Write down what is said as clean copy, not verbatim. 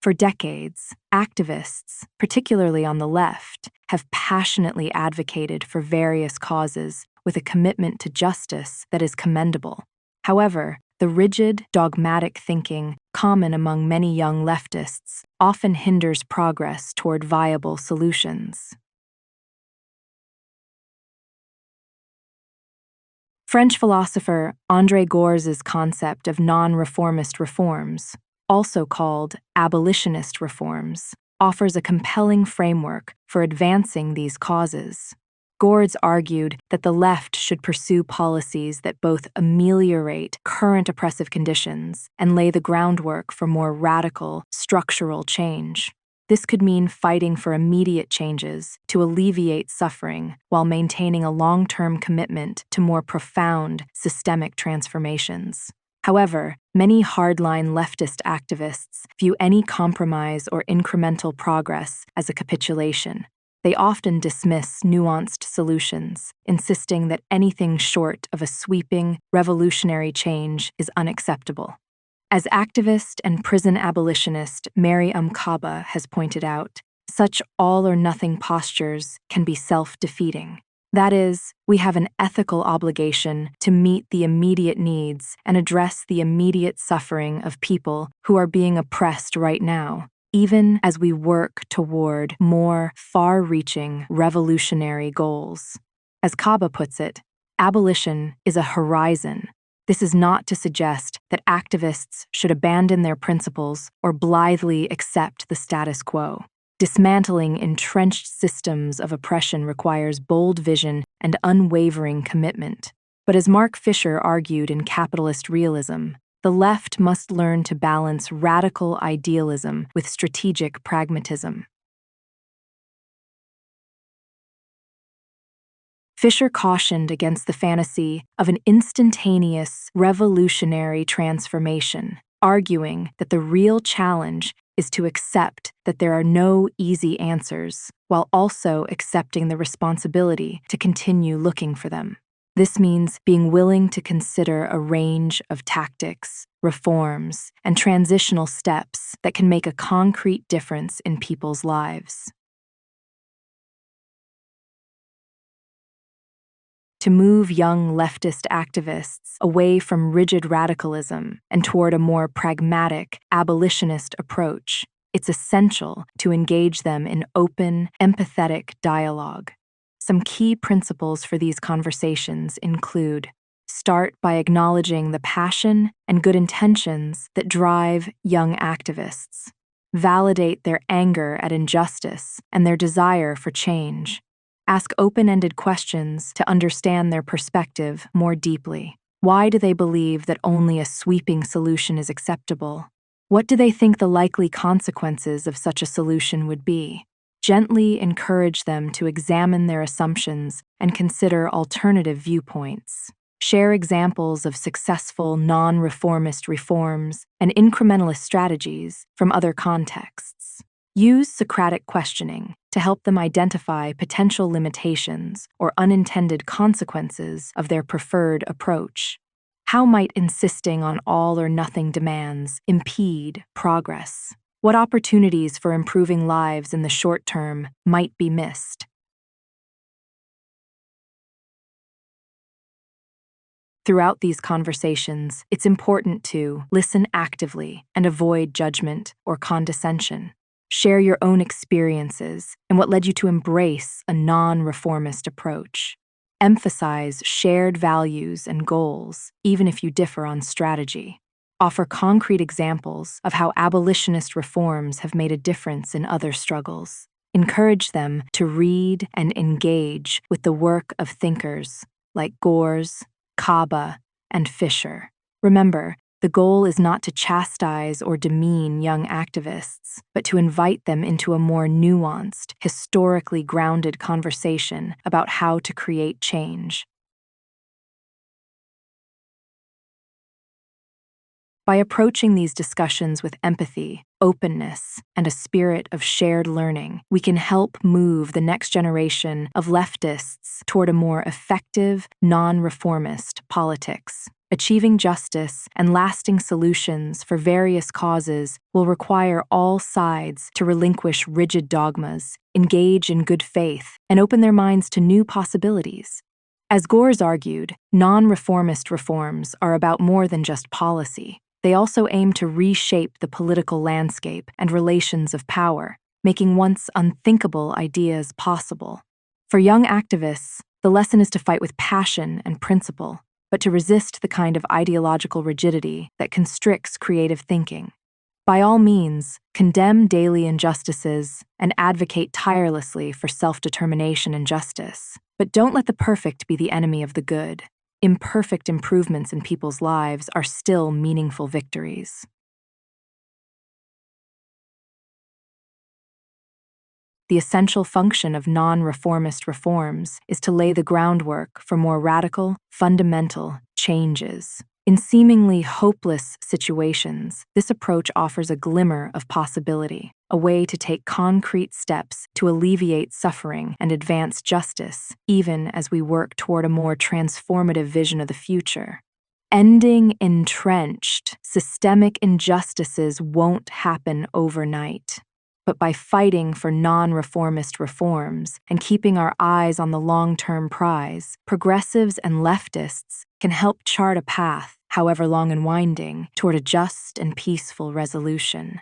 For decades, activists, particularly on the left, have passionately advocated for various causes with a commitment to justice that is commendable. However, the rigid, dogmatic thinking common among many young leftists often hinders progress toward viable solutions. French philosopher André Gorz's concept of non-reformist reforms, also called abolitionist reforms, offers a compelling framework for advancing these causes. Gorz argued that the left should pursue policies that both ameliorate current oppressive conditions and lay the groundwork for more radical, structural change. This could mean fighting for immediate changes to alleviate suffering while maintaining a long-term commitment to more profound, systemic transformations. However, many hardline leftist activists view any compromise or incremental progress as a capitulation. They often dismiss nuanced solutions, insisting that anything short of a sweeping, revolutionary change is unacceptable. As activist and prison abolitionist Kaba has pointed out, such all-or-nothing postures can be self-defeating. That is, we have an ethical obligation to meet the immediate needs and address the immediate suffering of people who are being oppressed right now, even as we work toward more far-reaching revolutionary goals. As Kaba puts it, abolition is a horizon. This is not to suggest that activists should abandon their principles or blithely accept the status quo. Dismantling entrenched systems of oppression requires bold vision and unwavering commitment. But as Mark Fisher argued in Capitalist Realism, the left must learn to balance radical idealism with strategic pragmatism. Fisher cautioned against the fantasy of an instantaneous, revolutionary transformation, arguing that the real challenge is to accept that there are no easy answers, while also accepting the responsibility to continue looking for them. This means being willing to consider a range of tactics, reforms, and transitional steps that can make a concrete difference in people's lives. To move young leftist activists away from rigid radicalism and toward a more pragmatic, abolitionist approach, it's essential to engage them in open, empathetic dialogue. Some key principles for these conversations include: start by acknowledging the passion and good intentions that drive young activists. Validate their anger at injustice and their desire for change. Ask open-ended questions to understand their perspective more deeply. Why do they believe that only a sweeping solution is acceptable? What do they think the likely consequences of such a solution would be? Gently encourage them to examine their assumptions and consider alternative viewpoints. Share examples of successful non-reformist reforms and incrementalist strategies from other contexts. Use Socratic questioning to help them identify potential limitations or unintended consequences of their preferred approach. How might insisting on all-or-nothing demands impede progress? What opportunities for improving lives in the short term might be missed? Throughout these conversations, it's important to listen actively and avoid judgment or condescension. Share your own experiences and what led you to embrace a non-reformist approach. Emphasize shared values and goals, even if you differ on strategy. Offer concrete examples of how abolitionist reforms have made a difference in other struggles. Encourage them to read and engage with the work of thinkers like Gorz, Kaba, and Fisher. Remember, the goal is not to chastise or demean young activists, but to invite them into a more nuanced, historically grounded conversation about how to create change. By approaching these discussions with empathy, openness, and a spirit of shared learning, we can help move the next generation of leftists toward a more effective, non-reformist politics. Achieving justice and lasting solutions for various causes will require all sides to relinquish rigid dogmas, engage in good faith, and open their minds to new possibilities. As Gorz argued, non-reformist reforms are about more than just policy. They also aim to reshape the political landscape and relations of power, making once unthinkable ideas possible. For young activists, the lesson is to fight with passion and principle, but to resist the kind of ideological rigidity that constricts creative thinking. By all means, condemn daily injustices and advocate tirelessly for self-determination and justice, but don't let the perfect be the enemy of the good. Imperfect improvements in people's lives are still meaningful victories. The essential function of non-reformist reforms is to lay the groundwork for more radical, fundamental changes. In seemingly hopeless situations, this approach offers a glimmer of possibility, a way to take concrete steps to alleviate suffering and advance justice, even as we work toward a more transformative vision of the future. Ending entrenched, systemic injustices won't happen overnight. But by fighting for non-reformist reforms and keeping our eyes on the long-term prize, progressives and leftists can help chart a path, however long and winding, toward a just and peaceful resolution.